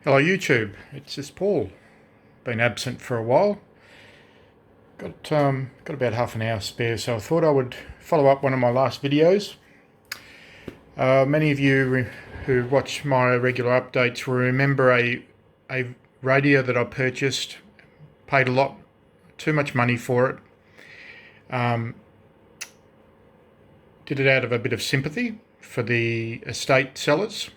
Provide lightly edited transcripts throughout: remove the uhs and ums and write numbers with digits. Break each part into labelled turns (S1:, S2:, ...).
S1: Hello YouTube, it's just Paul. Been absent for a while. Got about half an hour spare, so I thought I would follow up one of my last videos. Many of you who watch my regular updates will remember a radio that I purchased, paid a lot, too much money for it. Did it out of a bit of sympathy for the estate sellers.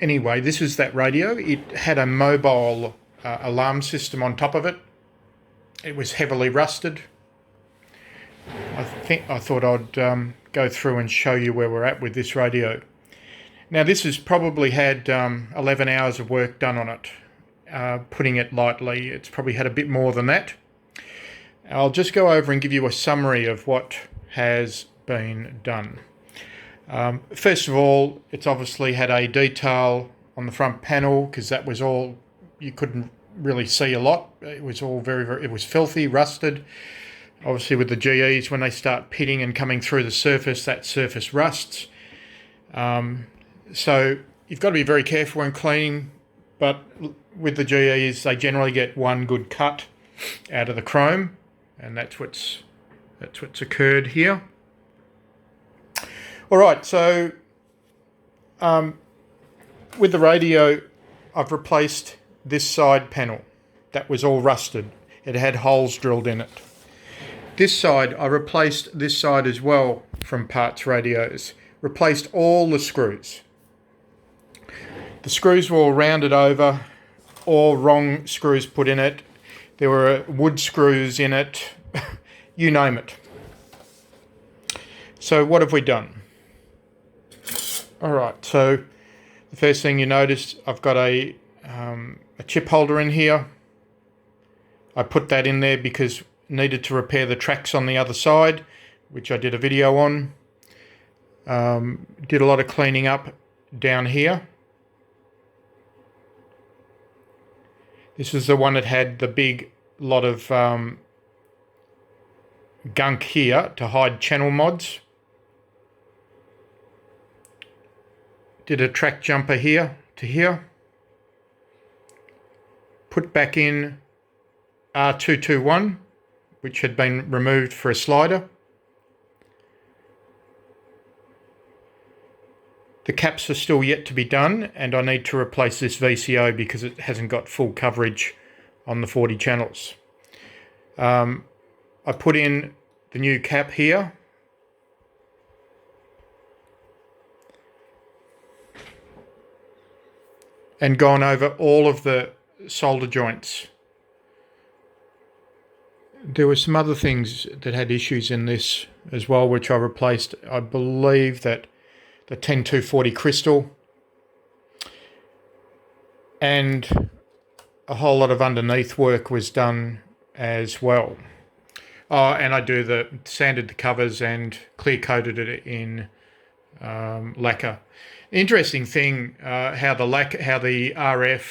S1: Anyway, this is that radio. It had a mobile alarm system on top of it. It was heavily rusted. I thought I'd go through and show you where we're at with this radio. Now this has probably had 11 hours of work done on it. Putting it lightly, it's probably had a bit more than that. I'll just go over and give you a summary of what has been done. First of all, it's obviously had a detail on the front panel because that was all, you couldn't really see a lot. It was all it was filthy, rusted. Obviously with the GEs, when they start pitting and coming through the surface, that surface rusts. So you've got to be very careful when cleaning, but with the GEs, they generally get one good cut out of the chrome, and that's what's occurred here. All right, so with the radio, I've replaced this side panel. That was all rusted. It had holes drilled in it. This side, I replaced this side as well from Parts Radios. Replaced all the screws. The screws were all rounded over, all wrong screws put in it. There were wood screws in it, you name it. So what have we done? All right, so the first thing you notice, I've got a chip holder in here. I put that in there because needed to repair the tracks on the other side, which I did a video on. Did a lot of cleaning up down here. This is the one that had the big lot of gunk here to hide channel mods. Did a track jumper here to here. Put back in R221, which had been removed for a slider. The caps are still yet to be done, and I need to replace this VCO because it hasn't got full coverage on the 40 channels. I put in the new cap here. And gone over all of the solder joints. There were some other things that had issues in this as well, which I replaced. I believe that the 10240 crystal and a whole lot of underneath work was done as well. Oh, and I sanded the covers and clear coated it in lacquer. Interesting thing, how the RF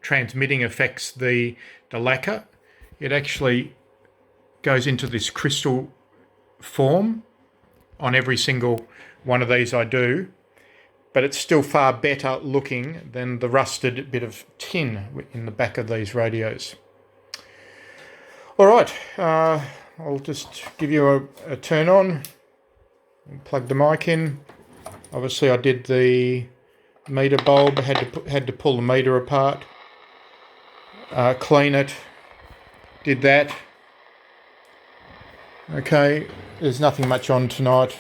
S1: transmitting affects the lacquer. It actually goes into this crystal form on every single one of these I do, but it's still far better looking than the rusted bit of tin in the back of these radios. All right, I'll just give you a turn on and plug the mic in. Obviously I did the meter bulb, had to pull the meter apart, clean it, did that. Okay, there's nothing much on tonight.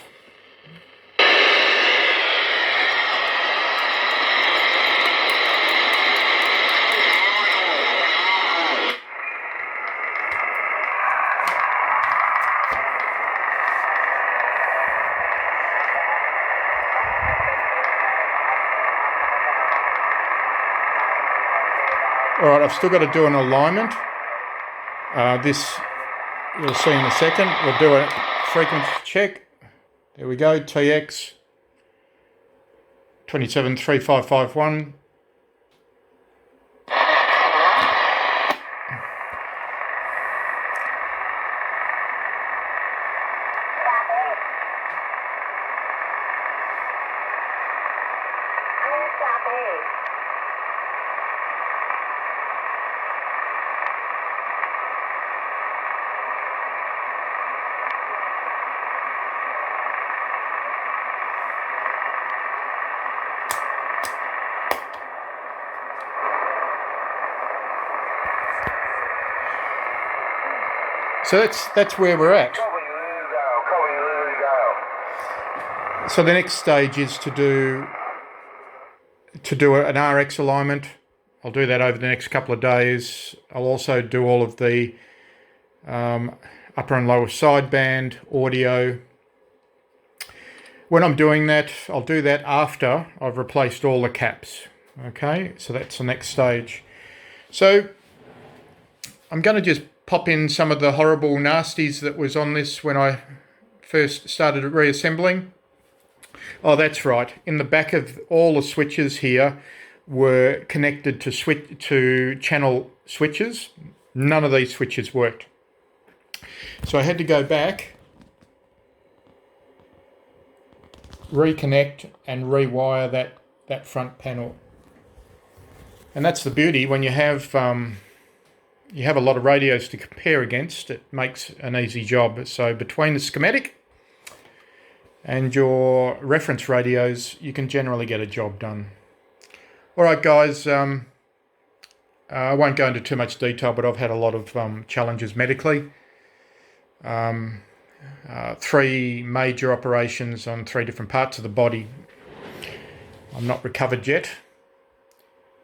S1: All right, I've still got to do an alignment. This you'll see in a second. We'll do a frequency check. There we go, TX 273551. So that's where we're at. So the next stage is to do an RX alignment. I'll do that over the next couple of days. I'll also do all of the upper and lower sideband audio. When I'm doing that, I'll do that after I've replaced all the caps. Okay, so that's the next stage. So I'm going to just pop in some of the horrible nasties that was on this when I first started reassembling. Oh, that's right. In the back of all the switches here were connected to channel switches. None of these switches worked. So I had to go back, reconnect and rewire that front panel. And that's the beauty when you have a lot of radios to compare against. It makes an easy job. So between the schematic and your reference radios, you can generally get a job done. All right, guys, I won't go into too much detail, but I've had a lot of challenges medically. 3 major operations on 3 different parts of the body. I'm not recovered yet,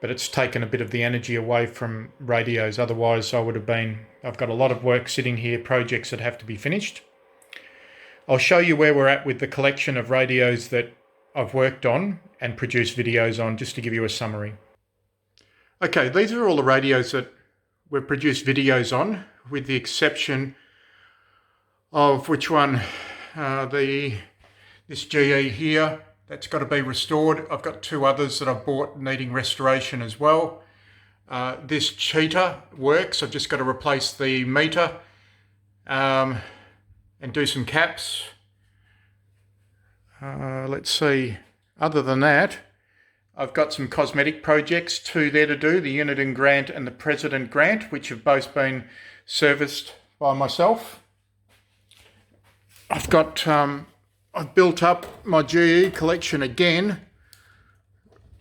S1: but it's taken a bit of the energy away from radios. Otherwise, I've got a lot of work sitting here, projects that have to be finished. I'll show you where we're at with the collection of radios that I've worked on and produced videos on, just to give you a summary. Okay, these are all the radios that we've produced videos on, with the exception of which one? This GE here, that's got to be restored. I've got 2 others that I've bought needing restoration as well. This cheater works. I've just got to replace the meter and do some caps. Let's see. Other than that, I've got some cosmetic projects, 2 there to do, the Uniden Grant and the President Grant, which have both been serviced by myself. I've built up my GE collection again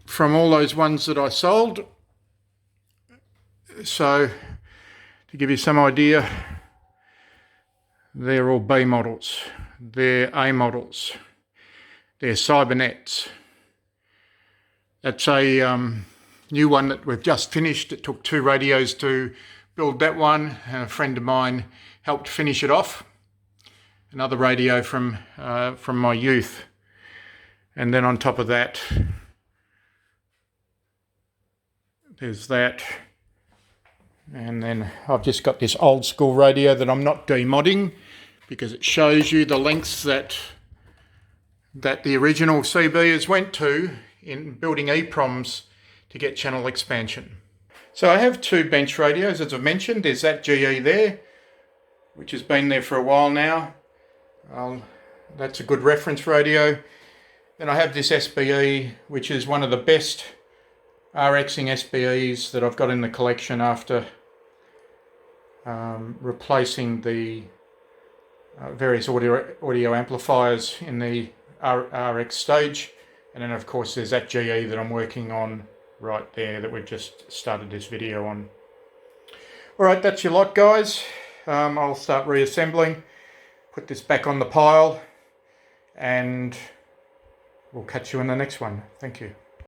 S1: from all those ones that I sold. So to give you some idea, they're all B models, they're A models, they're Cybernets. That's a new one that we've just finished. It took 2 radios to build that one, and a friend of mine helped finish it off. Another radio from my youth. And then on top of that, there's that. And then I've just got this old school radio that I'm not demodding, because it shows you the lengths that the original CBers went to in building EPROMs to get channel expansion. So I have 2 bench radios, as I've mentioned. There's that GE there, which has been there for a while now. That's a good reference radio. Then I have this SBE, which is one of the best RXing SBEs that I've got in the collection after replacing the various audio amplifiers in the RX stage. And then of course there's that GE that I'm working on right there that we've just started this video on. Alright, that's your lot, guys. I'll start reassembling, put this back on the pile, and we'll catch you in the next one. Thank you.